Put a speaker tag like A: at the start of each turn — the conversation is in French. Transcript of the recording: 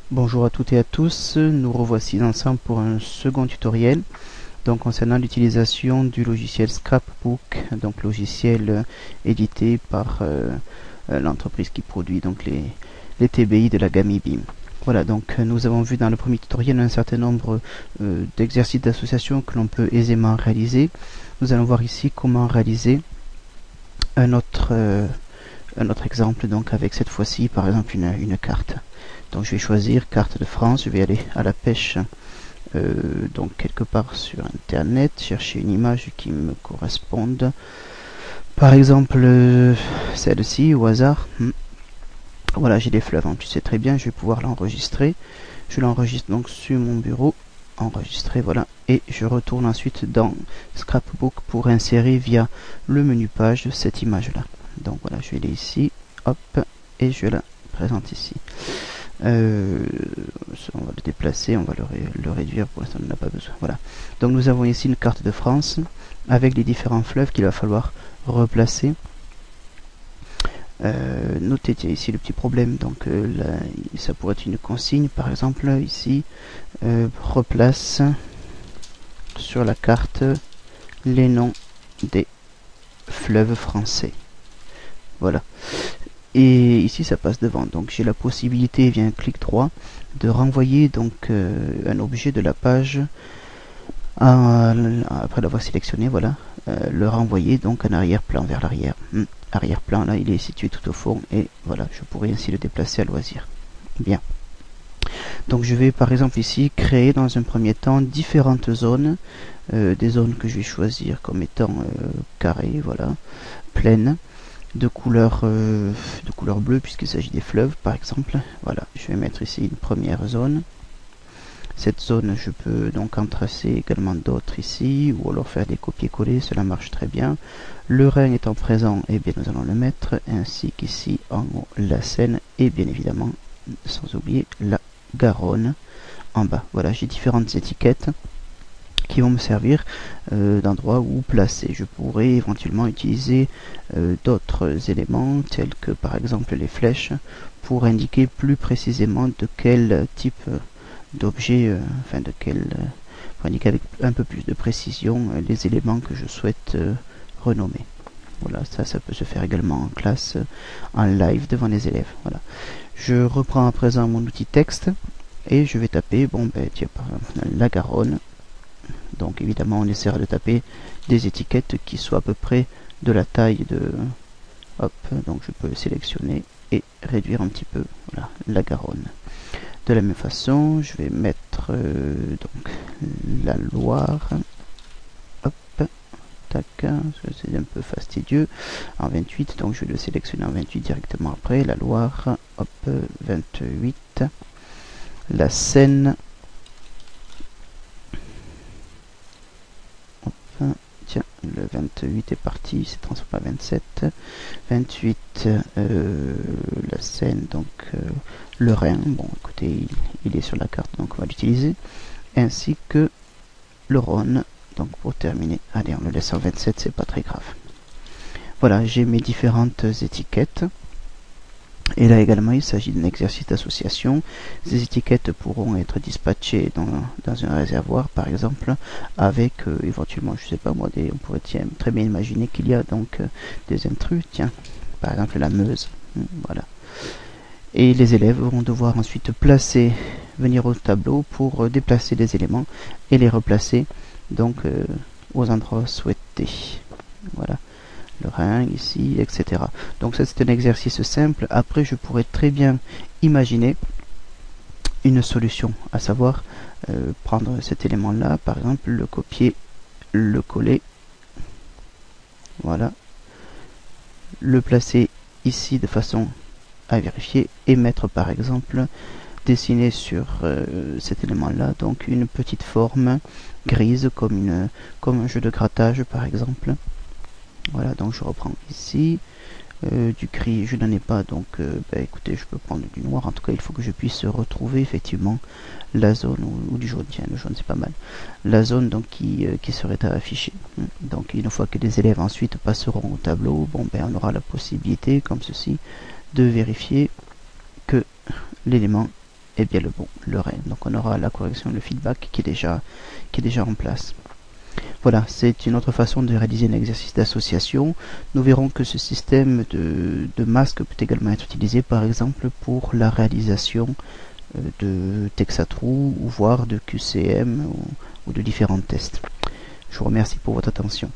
A: Bonjour à toutes et à tous, nous revoici ensemble pour un second tutoriel donc concernant l'utilisation du logiciel Scrapbook, donc logiciel édité par l'entreprise qui produit donc les TBI de la gamme eBeam. Voilà, donc nous avons vu dans le premier tutoriel un certain nombre d'exercices d'association que l'on peut aisément réaliser. Nous allons voir ici comment réaliser un autre exemple, donc avec cette fois-ci par exemple une carte. Donc je vais choisir carte de France, je vais aller à la pêche donc quelque part sur internet, chercher une image qui me corresponde. Par exemple celle-ci au hasard. Voilà, j'ai des fleuves, tu sais très bien, je vais pouvoir l'enregistrer. Je l'enregistre donc sur mon bureau, enregistrer, voilà, et je retourne ensuite dans Scrapbook pour insérer via le menu page cette image là. Donc voilà, je vais aller ici, hop, et je la présente ici. On va le déplacer, on va le réduire, pour l'instant on n'en a pas besoin. Voilà. Donc nous avons ici une carte de France avec les différents fleuves qu'il va falloir replacer. Notez ici le petit problème, donc là, ça pourrait être une consigne, par exemple ici, replace sur la carte les noms des fleuves français. Voilà. Et ici ça passe devant, donc j'ai la possibilité via un clic droit de renvoyer donc un objet de la page après l'avoir sélectionné, voilà, le renvoyer donc en arrière-plan vers l'arrière. Arrière-plan là il est situé tout au fond et voilà, je pourrais ainsi le déplacer à loisir. Bien. Donc je vais par exemple ici créer dans un premier temps différentes zones, des zones que je vais choisir comme étant carrées, voilà, pleines, de couleur bleue puisqu'il s'agit des fleuves par exemple. Voilà, je vais mettre ici une première zone. Cette zone, je peux donc en tracer également d'autres ici, ou alors faire des copier-coller, cela marche très bien. Le Rhin étant présent, eh bien nous allons le mettre, ainsi qu'ici en haut la Seine, et bien évidemment, sans oublier la Garonne en bas. Voilà, j'ai différentes étiquettes qui vont me servir d'endroit où placer. Je pourrais éventuellement utiliser d'autres éléments tels que par exemple les flèches pour indiquer plus précisément de quel type d'objet, pour indiquer avec un peu plus de précision les éléments que je souhaite renommer. Voilà, ça peut se faire également en classe, en live devant les élèves. Voilà. Je reprends à présent mon outil texte et je vais taper, bon ben tiens, par exemple, la Garonne. Donc évidemment on essaiera de taper des étiquettes qui soient à peu près de la taille de... Hop, donc je peux sélectionner et réduire un petit peu, voilà, la Garonne. De la même façon, je vais mettre donc la Loire. Hop, tac, c'est un peu fastidieux. En 28, donc je vais le sélectionner en 28 directement après. La Loire, hop, 28. La Seine. Hop, tiens, le 28 est parti, c'est transformé à 27. 28, la Seine, donc le Rhin, bon écoutez, il est sur la carte donc on va l'utiliser, ainsi que le Rhône, donc pour terminer, allez on le laisse en 27, c'est pas très grave. Voilà, j'ai mes différentes étiquettes, et là également il s'agit d'un exercice d'association. Ces étiquettes pourront être dispatchées dans un réservoir par exemple, avec éventuellement, je sais pas moi, on pourrait très bien imaginer qu'il y a donc des intrus, tiens, par exemple la Meuse, voilà. Et les élèves vont devoir ensuite venir au tableau pour déplacer les éléments et les replacer donc aux endroits souhaités. Voilà, le Rhin ici, etc. Donc ça c'est un exercice simple. Après je pourrais très bien imaginer une solution, à savoir prendre cet élément là, par exemple le copier, le coller, voilà, le placer ici de façon à vérifier et mettre par exemple, dessiner sur cet élément là donc une petite forme grise comme un jeu de grattage par exemple. Voilà, donc je reprends ici du gris, je n'en ai pas, donc écoutez, je peux prendre du noir. En tout cas il faut que je puisse retrouver effectivement la zone, ou du jaune, tiens le jaune c'est pas mal, la zone donc qui serait à afficher. Donc une fois que les élèves ensuite passeront au tableau, bon on aura la possibilité comme ceci de vérifier que l'élément et bien le Rhin. Donc on aura la correction, le feedback qui est déjà en place. Voilà, c'est une autre façon de réaliser un exercice d'association. Nous verrons que ce système de masque peut également être utilisé par exemple pour la réalisation de Texatrue ou voire de QCM ou de différents tests. Je vous remercie pour votre attention.